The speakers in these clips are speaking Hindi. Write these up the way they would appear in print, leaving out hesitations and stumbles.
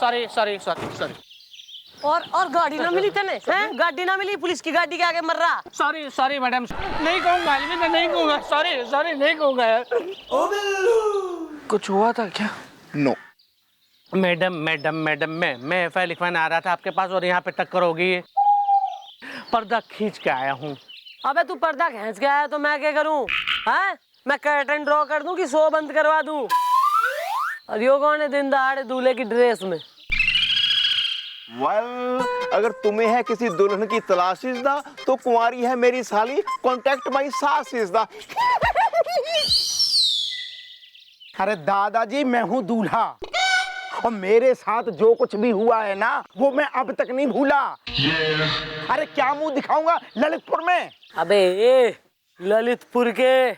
सॉरी। और गाड़ी ना मिली तेने हैं? गाड़ी ना मिली, पुलिस की गाड़ी के आगे मर रहा। सॉरी मैडम, नहीं कहूँगा, अलविदा नहीं कहूँगा, सॉरी नहीं कहूँगा यार। कुछ हुआ था क्या? नो मैडम मैं एफआईआर लिखवाने आ रहा था आपके पास और यहाँ पे टक्कर हो गई है। पर्दा खींच के आया हूँ। अबे तू पर्दा खींच के आया तो मैं क्या करूँ? हैं? मैं कर्टन ड्रॉ कर दूं कि शो बंद करवा दूं? और यो कौन है दिन दहाड़े दूल्हे की ड्रेस में? अगर तुम्हें है किसी दुल्हन की तलाश इज़दा तो कुंवारी है मेरी साली, कॉन्टेक्ट माई सास इज़दा। अरे दादाजी मैं हूँ दूल्हा और मेरे साथ जो कुछ भी हुआ है ना वो मैं अब तक नहीं भूला। अरे क्या मुंह दिखाऊंगा ललितपुर में? अबे ये ललितपुर के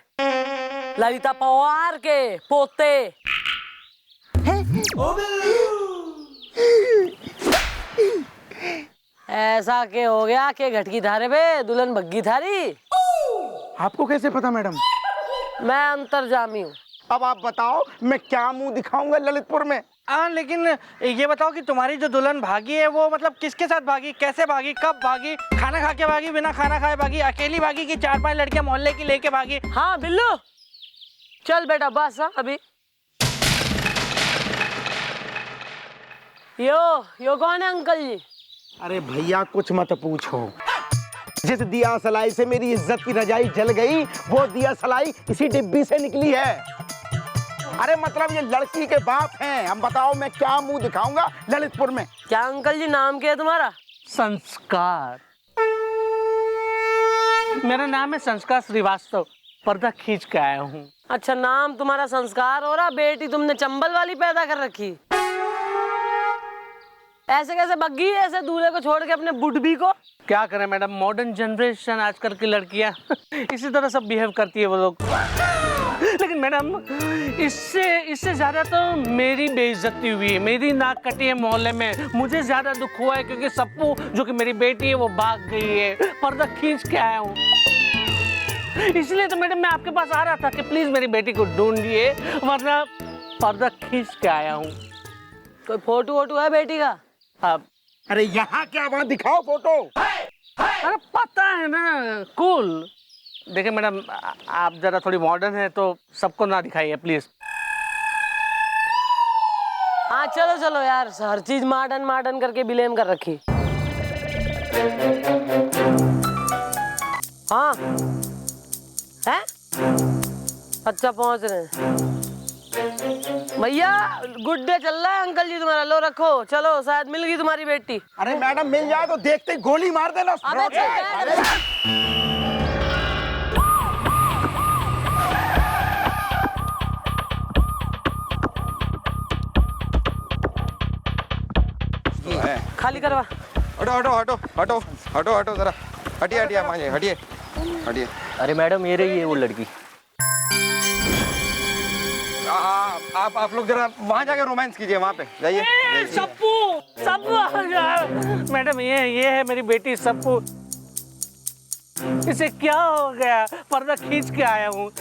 ललिता पवार के पोते। ऐसा के हो गया के घटकी धारे पे दुल्हन भग्गी थारी। आपको कैसे पता मैडम? मैं अंतर्जामी हूँ। अब आप बताओ मैं क्या मुंह दिखाऊंगा ललितपुर में? हाँ, लेकिन ये बताओ कि तुम्हारी जो दुल्हन भागी है वो मतलब किसके साथ भागी, कैसे भागी, कब भागी, खाना खा के भागी, बिना खाना खाए भागी, अकेली भागी कि 4-5 लड़कियां मोहल्ले की लेके भागी? हाँ बिल्लू चल बेटा बस। अभी यो कौन है अंकल जी? अरे भैया कुछ मत पूछो, जिस दिया सलाई से मेरी इज्जत की रजाई जल गई वो दिया सलाई इसी डिब्बी से निकली है। अरे मतलब ये लड़की के बाप हैं। हम बताओ मैं क्या मुंह दिखाऊंगा ललितपुर में? क्या अंकल जी नाम क्या है तुम्हारा? संस्कार। मेरा नाम है संस्कार श्रीवास्तव, पर्दा खींच के आया हूँ। अच्छा नाम तुम्हारा संस्कार हो रहा, बेटी तुमने चंबल वाली पैदा कर रखी। ऐसे कैसे बग्गी ऐसे दूल्हे को छोड़ के अपने बुढ़बी को? क्या करें मैडम, मॉडर्न जनरेशन आजकल की लड़कियां इसी तरह सब बिहेव करती है वो लोग। लेकिन मैडम इससे ज्यादा तो मेरी बेइज्जती हुई है, मेरी नाक कटी है मोहल्ले में। मुझे ज्यादा दुख हुआ है क्योंकि सप्पू जो कि मेरी बेटी है वो भाग गई है। पर्दा खींच के आया हूँ, इसलिए तो मैडम मैं आपके पास आ रहा था कि प्लीज मेरी बेटी को ढूंढिए, वरना पर्दा खींच के आया हूँ। कोई फोटो वोटो है बेटी का? अब अरे यहाँ क्या, वहाँ दिखाओ फोटो। अरे पता है ना, कूल। देखिए मैडम आप जरा थोड़ी मॉडर्न है तो सबको ना दिखाइए प्लीज। हाँ चलो यार, हर चीज मॉडर्न करके ब्लेम कर रखी। हाँ है? अच्छा पहुंच रहे हैं भैया। गुड डे चल रहा है अंकल जी तुम्हारा, लो रखो। चलो शायद मिल गई तुम्हारी बेटी। अरे मैडम मिल जाए तो देखते ही गोली मार देना। अबे खाली करवा। हटो जरा, हटिए। अरे मैडम ये रही है वो लड़की। आप लोग जरा वहाँ जाके रोमांस कीजिए, वहाँ पे जाइए। सप्पू आ गया। मैडम ये है मेरी बेटी सप्पू। इसे क्या हो गया? पर्दा खींच के आया हूँ।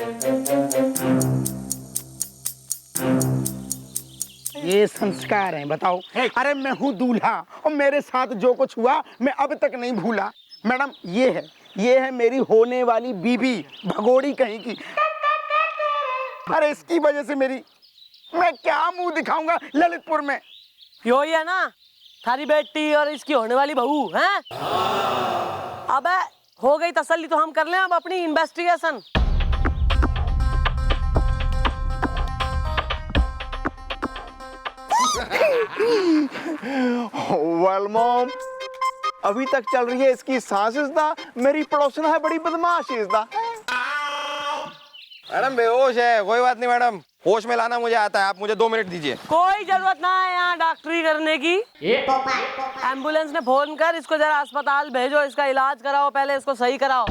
ये संस्कार है बताओ? अरे मैं हूँ दूल्हा और मेरे साथ जो कुछ हुआ मैं अब तक नहीं भूला। मैडम ये है मेरी होने वाली बीबी, भगोड़ी कहीं की। अरे इसकी वजह से मैं क्या मुंह दिखाऊंगा ललितपुर में? यो ही है ना थारी बेटी और इसकी होने वाली बहू हैं? अबे हो गई तसल्ली तो हम कर लें अब अपनी इन्वेस्टिगेशन। वेल मॉम, अभी तक चल रही है इसकी सांस इज़दा, मेरी पड़ोसन है बड़ी बदमाश इज़दा। मैडम बेहोश है, कोई बात नहीं मैडम, होश में लाना मुझे आता है, आप मुझे 2 मिनट दीजिए। कोई जरूरत ना है यहाँ डॉक्टरी करने की। एम्बुलेंस में फोन कर, इसको जरा अस्पताल भेजो, इसका इलाज कराओ, पहले इसको सही कराओ।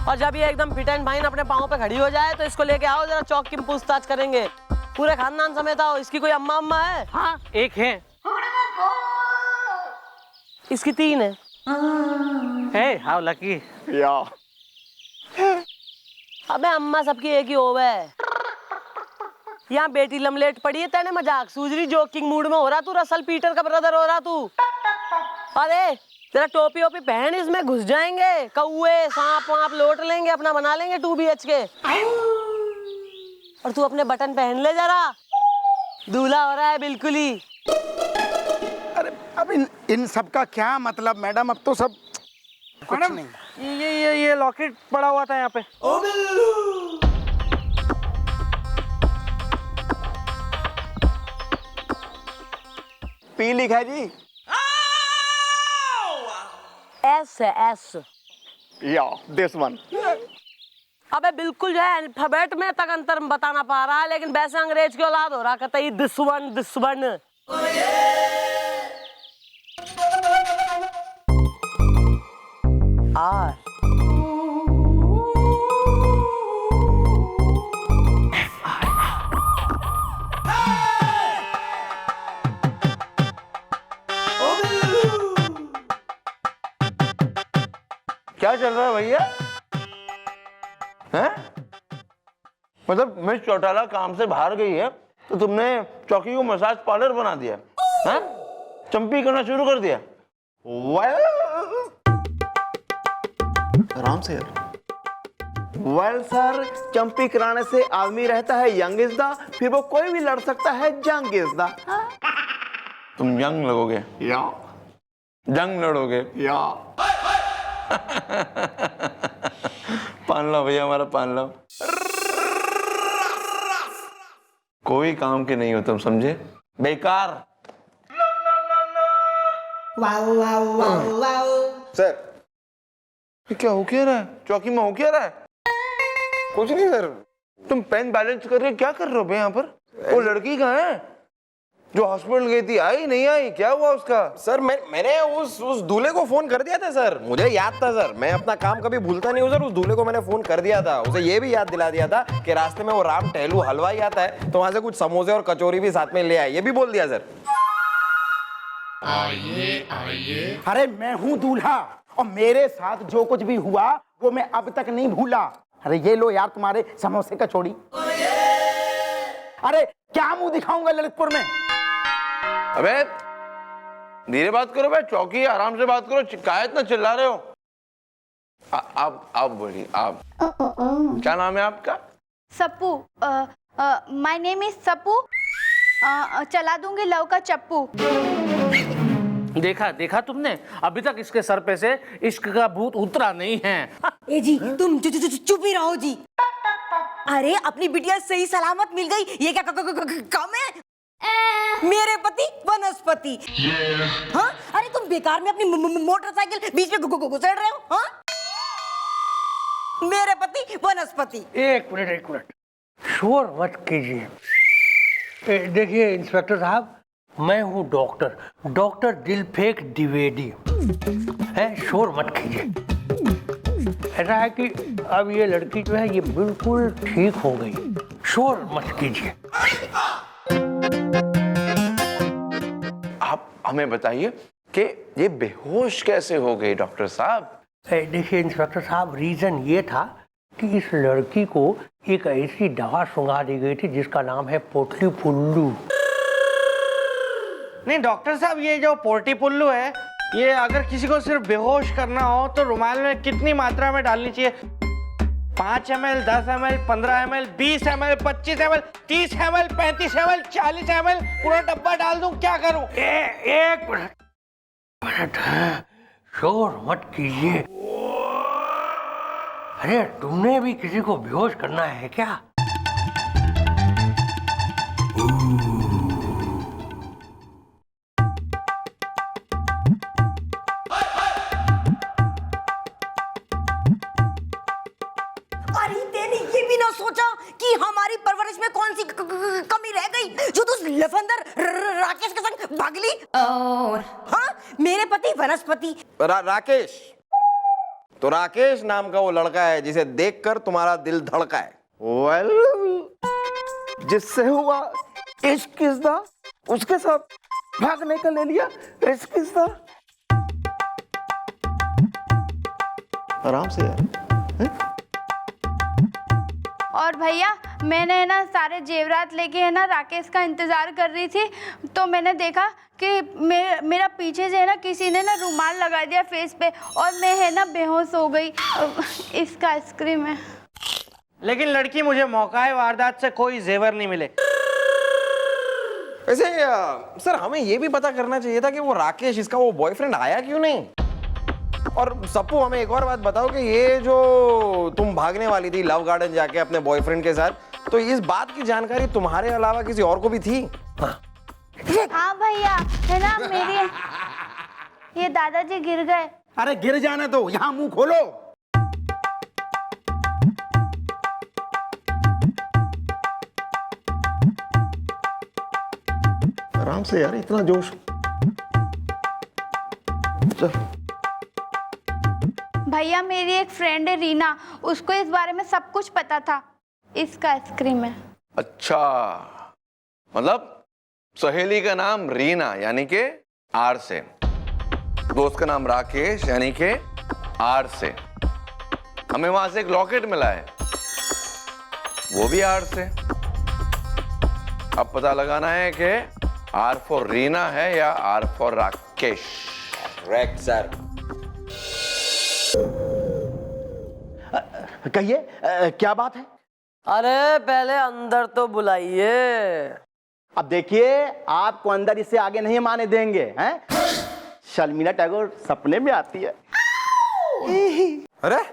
और जब ये एकदम फिट एंड फाइन अपने पाँव पे खड़ी हो जाए तो इसको लेके आओ, जरा चौक की पूछताछ करेंगे। पूरे खानदान समेत आओ। इसकी कोई अम्मा अम्मा है? हाँ, एक है। इसकी 3 है। Hey, how lucky. या अबे अम्मा सबकी एक ही होवे है। यहाँ बेटी लमलेट पड़ी है, तेने मजाक सूझरी जोकिंग मूड में हो रहा तू, रसल पीटर का ब्रदर हो रहा तू। अरे तेरा टोपी ओपी पहन, इसमें घुस जाएंगे कौए सांप वाप, लोट लेंगे, अपना बना लेंगे 2 BHK। और तू अपने बटन पहन ले जरा, दूल्हा हो रहा है बिल्कुल ही। अरे अब इन सब का क्या मतलब मैडम, अब तो सब कुछ मैडम, नहीं। ये लॉकेट पड़ा हुआ था यहाँ पे। पी लिखा है जी। एस है एस। या दिस वन। अबे बिल्कुल जो है अल्फाबेट में तक अंतर बताना पा रहा है, लेकिन वैसे अंग्रेज की औलाद हो रहा, कहता दिस वन। आर क्या चल रहा है भैया? हैं? मतलब मिस चौटाला काम से बाहर गई है तो तुमने चौकी को मसाज पार्लर बना दिया, हैं? चंपी करना शुरू कर दिया। आराम से यार। वेल सर, चंपी कराने से आदमी रहता है यंग इज़दा, फिर वो कोई भी लड़ सकता है जंग इज़दा। तुम यंग लगोगे या जंग लड़ोगे या पान लो भैया, हमारा पान लो। कोई काम के नहीं हो तुम, समझे? बेकार। सर ये क्या हो क्या रहा है? चौकी में हो क्या रहा है? कुछ नहीं सर। तुम पेन बैलेंस करके क्या कर रहे हो भैया यहाँ पर? वो लड़की कहाँ है जो हॉस्पिटल गई थी? आई नहीं आई? क्या हुआ उसका? सर मैंने उस दूल्हे को फोन कर दिया था सर, मुझे याद था सर, मैं अपना काम कभी भूलता नहीं हूँ सर। उस दूल्हे को मैंने फोन कर दिया था, उसे ये भी याद दिला दिया था कि रास्ते में वो राम टहलू हलवाई आता है तो वहां से कुछ समोसे और कचौरी भी साथ में ले आए, ये भी बोल दिया सर। आइए। अरे मैं हूँ दूल्हा और मेरे साथ जो कुछ भी हुआ वो मैं अब तक नहीं भूला। अरे ये लो यार तुम्हारे समोसे कचौड़ी। अरे क्या मुंह दिखाऊंगा ललितपुर में? अबे धीरे बात करो भाई, चौकी आराम से बात करो, क्या इतना चिल्ला रहे हो? आप बोलिए, आप क्या नाम है आपका? Sappu. My name is Sappu. चला दूंगी लव का चप्पू। देखा तुमने, अभी तक इसके सर पे से इश्क का भूत उतरा नहीं है। ए जी तुम चुप ही रहो जी। अरे अपनी बिटिया सही सलामत मिल गई, ये क्या कम है? मेरे पति वनस्पति। हाँ अरे तुम बेकार में अपनी मोटरसाइकिल बीच में घुसेड़ रहे हो। हाँ मेरे पति वनस्पति। एक मिनट, शोर मत कीजिए। देखिए इंस्पेक्टर साहब, मैं हूँ डॉक्टर दिलफेक द्विवेदी है, शोर मत कीजिए। ऐसा है कि अब ये लड़की जो है ये बिल्कुल ठीक हो गई, शोर मत कीजिए। आप हमें बताइए कि ये बेहोश कैसे हो गई डॉक्टर साहब? देखिए इंस्पेक्टर साहब, रीजन ये था कि इस लड़की को एक ऐसी दवा सुंघा दी गई थी जिसका नाम है पोटली पुल्लू। नहीं डॉक्टर साहब, ये जो पोटी पुल्लू है, ये अगर किसी को सिर्फ बेहोश करना हो तो रुमाल में कितनी मात्रा में डालनी चाहिए? 5 ml, 10 ml, 15 ml, 20 ml, 25 ml, 30 ml, 35 ml, 40 ml, पूरा डब्बा डाल दूं, क्या करूं? एक मिनट, शोर मत कीजिए। अरे तुमने भी किसी को बेहोश करना है क्या? कि हमारी परवरिश में कौन सी कमी रह गई जो तू लफंदर राकेश के संग भाग ली? हाँ, मेरे पति वनस्पति। राकेश, तो राकेश नाम का वो लड़का है जिसे देखकर तुम्हारा दिल धड़का है। वेल, जिससे हुआ इश्क किसदा, उसके साथ भागने का ले लिया रिस्क किसदा। आराम से यार। और भैया मैंने ना सारे जेवरात लेके है ना राकेश का इंतजार कर रही थी, तो मैंने देखा कि मेरा पीछे से है ना किसी ने ना रुमाल लगा दिया फेस पे और मैं है ना बेहोश हो गई। इसका आइसक्रीम है। लेकिन लड़की, मुझे मौका है वारदात से कोई जेवर नहीं मिले। वैसे सर, हमें ये भी पता करना चाहिए था कि वो राकेश, इसका वो बॉयफ्रेंड आया क्यों नहीं। और सप्पू, हमें एक और बात बताओ कि ये जो तुम भागने वाली थी लव गार्डन जाके अपने बॉयफ्रेंड के साथ, तो इस बात की जानकारी तुम्हारे अलावा किसी और को भी थी? हाँ भैया, है ना मेरी ये दादाजी गिर गए। अरे गिर जाने दो, यहाँ मुंह खोलो। आराम से यार, इतना जोश। चल। भैया मेरी एक फ्रेंड है रीना, उसको इस बारे में सब कुछ पता था। इसका आइसक्रीम है। अच्छा, मतलब सहेली का नाम रीना यानी के आर से, दोस्त का नाम राकेश यानी के आर से। हमें वहां से एक लॉकेट मिला है, वो भी आर से। अब पता लगाना है कि आर फॉर रीना है या R for Rakesh. Correct sir. कहिए, क्या बात है? अरे पहले अंदर तो बुलाइए। अब देखिए, आपको अंदर इससे आगे नहीं माने देंगे हैं? शर्मिला टैगोर सपने में आती है। अरे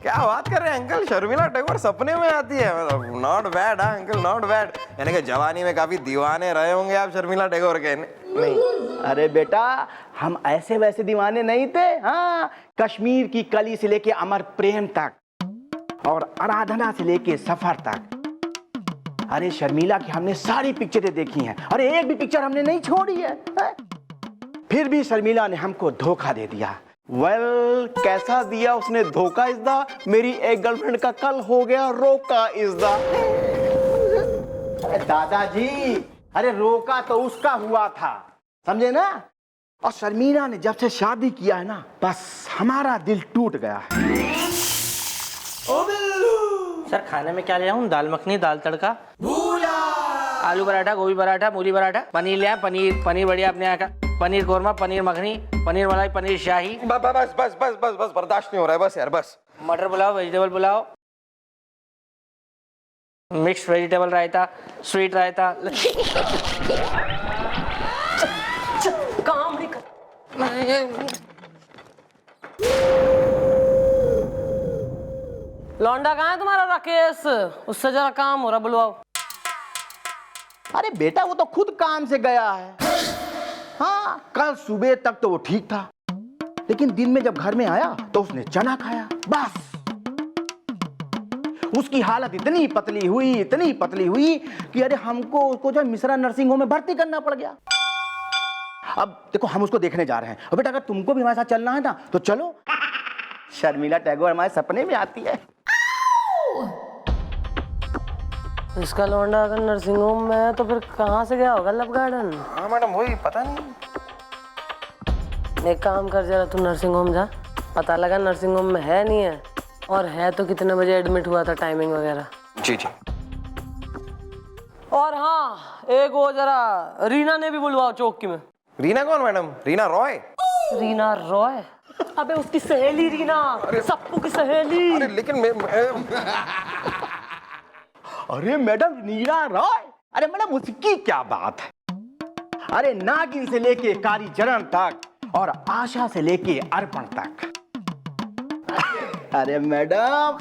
क्या बात कर रहे हैं अंकल, शर्मिला टैगोर सपने में आती है? मतलब नॉट बैड। हाँ अंकल, नॉट बैड। यानी कि जवानी में काफी दीवाने रहे होंगे आप शर्मिला टैगोर के। नहीं, अरे बेटा, हम ऐसे वैसे दीवाने नहीं थे। हाँ, कश्मीर की कली से लेके अमर प्रेम तक और आराधना से लेके सफर तक। अरे शर्मिला की हमने सारी पिक्चरें देखी हैं। अरे एक भी पिक्चर हमने नहीं छोड़ी है। फिर भी शर्मिला ने हमको धोखा दे दिया। वेल, कैसा दिया उसने धोखा इज़दा, मेरी एक गर्लफ्रेंड का कल हो गया रोका इज़दा। दादाजी, अरे रोका तो उसका हुआ था, समझे ना? और शर्मिला ने जब से शादी किया है ना, बस हमारा दिल टूट गया है। सर खाने में क्या ले आऊं? दाल मखनी, दाल तड़का, आलू पराठा, गोभी पराठा, मूली पराठा, पनीर ले आया, पनीर बढ़िया अपने यहाँ का, पनीर कोरमा, पनीर मखनी, पनीर मलाई, पनीर शाही। बस बस बस बस बस बस बर्दाश्त नहीं हो रहा है, बस यार बस। मटर pulao, vegetable pulao, mix vegetable raita, sweet raita. काम नहीं कर। लौंडा कहाँ है तुम्हारा राकेश? उससे जरा काम हो रहा, बुलवाओ। अरे बेटा, वो तो खुद काम से गया है। हाँ, कल सुबह तक तो वो ठीक था, लेकिन दिन में जब घर में आया तो उसने चना खाया। बस उसकी हालत इतनी पतली हुई कि अरे हमको उसको जो मिश्रा नर्सिंग होम में भर्ती करना पड़ गया। अब देखो, हम उसको देखने जा रहे हैं। और बेटा, अगर तुमको भी हमारे साथ चलना है ना तो चलो। शर्मिला टैगोर हमारे सपने में आती है। इसका लौंडा अगर नर्सिंग होम में है तो फिर कहाँ से गया होगा लव गार्डन? हाँ मैडम, वही पता नहीं। एक काम कर, जरा तू नर्सिंग होम जा, पता लगा नर्सिंग होम में है नहीं है, और है तो कितने बजे एडमिट हुआ था, टाइमिंग वगैरह। जी जी। और हाँ, एक वो जरा रीना ने भी बुलवाओ चौकी में। रीना कौन मैडम? रीना रॉय? रीना रॉय? अबे उसकी सहेली रीना, सप्पू की सहेली। अरे लेकिन अरे मैडम, नीरा रॉय? अरे मैडम, उसकी क्या बात है? अरे नागिन से लेके कारी चरण तक और आशा से लेके अर्पण तक। अरे मैडम,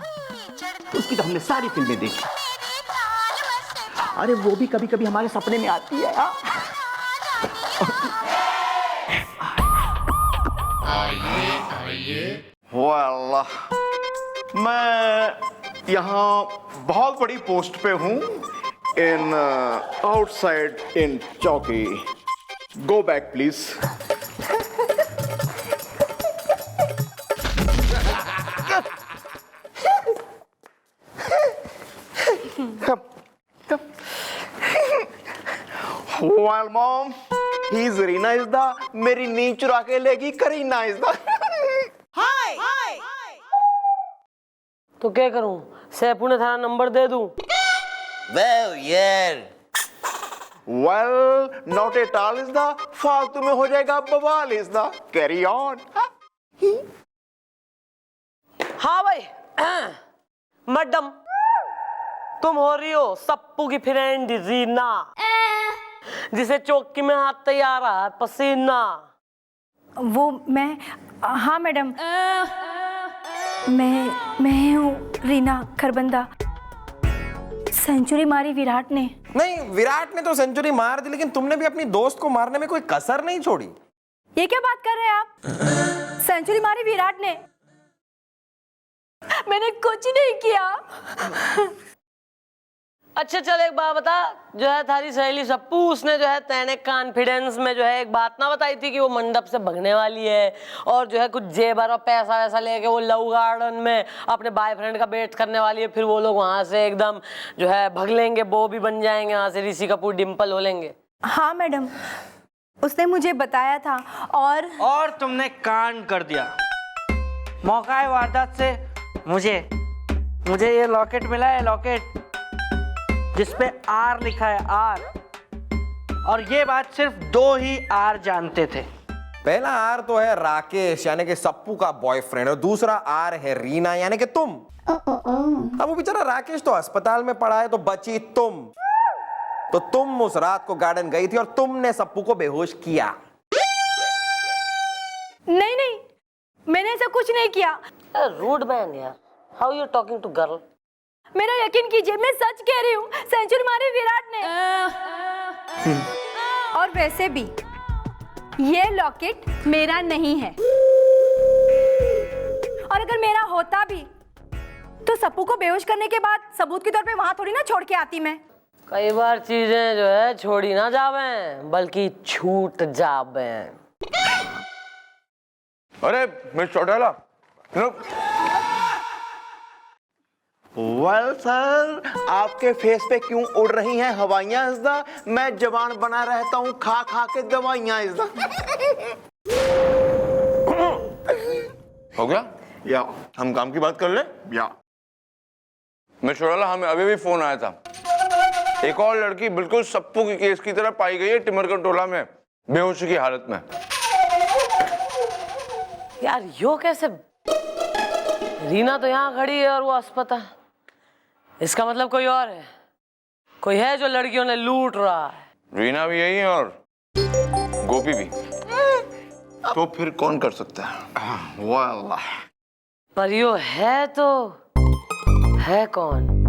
उसकी तो हमने सारी फिल्में देखी। अरे वो भी कभी कभी हमारे सपने में आती है। वाह, मैं यहाँ बहुत बड़ी पोस्ट पे हूँ इन आउटसाइड इन चौकी। Go back please. While mom, he's Reena is the, मेरी नींद चुरा के लेगी करीना is the। तो क्या करूं, सैफू ने थारा नंबर दे दूं? Well, not at all is the, फालतू में हो जाएगा बवाल is the, carry on। हाँ भाई, मैडम, तुम हो रही हो सप्पू की फ्रेंड रीना, जिसे चौकी में हाथ तैयार है पसीना। वो मैं, हाँ मैडम, मैं हूँ रीना खरबंदा। सेंचुरी मारी विराट ने। नहीं, विराट ने तो सेंचुरी मार दी, लेकिन तुमने भी अपनी दोस्त को मारने में कोई कसर नहीं छोड़ी। ये क्या बात कर रहे हैं आप? सेंचुरी मारी विराट ने, मैंने कुछ नहीं किया। अच्छा चल एक बात बता, जो है थारी सहेली सप्पू, उसने जो है तेने कॉन्फिडेंस में जो है एक बात ना बताई थी कि वो मंडप से भगने वाली है और जो है कुछ जेबर और पैसा वैसा लेके वो लव गार्डन में अपने बॉयफ्रेंड का वेट करने वाली है, फिर वो लोग वहां से एकदम जो है भग लेंगे, वो भी बन जाएंगे, वहां से ऋषि कपूर डिम्पल हो लेंगे। हाँ मैडम, उसने मुझे बताया था। और तुमने कांड कर दिया। मौका वारदात से मुझे ये लॉकेट मिला है, लॉकेट जिसपे आर लिखा है, आर। और ये बात सिर्फ 2 ही आर जानते थे। पहला आर तो है राकेश यानी कि सप्पू का बॉयफ्रेंड, और दूसरा आर है रीना यानी कि तुम। अब वो बेचारा राकेश तो अस्पताल में पड़ा है, तो बची तुम। तो तुम उस रात को गार्डन गई थी और तुमने सप्पू को बेहोश किया। नहीं, मैंने ऐसा कुछ नहीं किया। रूड मैन यार, how you talking to girl? मेरा यकीन कीजिए, मैं सच कह रही हूँ, सेंचुरी मारी विराट ने। और वैसे भी ये लॉकेट मेरा नहीं है, और अगर मेरा होता भी तो सप्पू को बेहोश करने के बाद सबूत के तौर पे वहां थोड़ी ना छोड़ के आती मैं। कई बार चीजें जो है छोड़ी ना जावे, बल्कि छूट जावे। अरे मिस चौटाला, वेल सर, आपके फेस पे क्यों उड़ रही हैं हवाइयां इज़दा? मैं जवान बना रहता हूँ खा खा के दवाइयां इज़दा। हो गया? या हम काम की बात कर ले? या मैं चौटाला, हमें अभी भी फोन आया था, एक और लड़की बिल्कुल सप्पू की केस की तरह पाई गई है टिमरगढ़ टोला में, बेहोशी की हालत में। यार यो कैसे? रीना तो यहाँ खड़ी है और वो अस्पताल, इसका मतलब कोई और है, कोई है जो लड़कियों ने लूट रहा है। रीना भी यही है और गोपी भी। तो फिर कौन कर सकता है? वाह, पर यो है तो है कौन?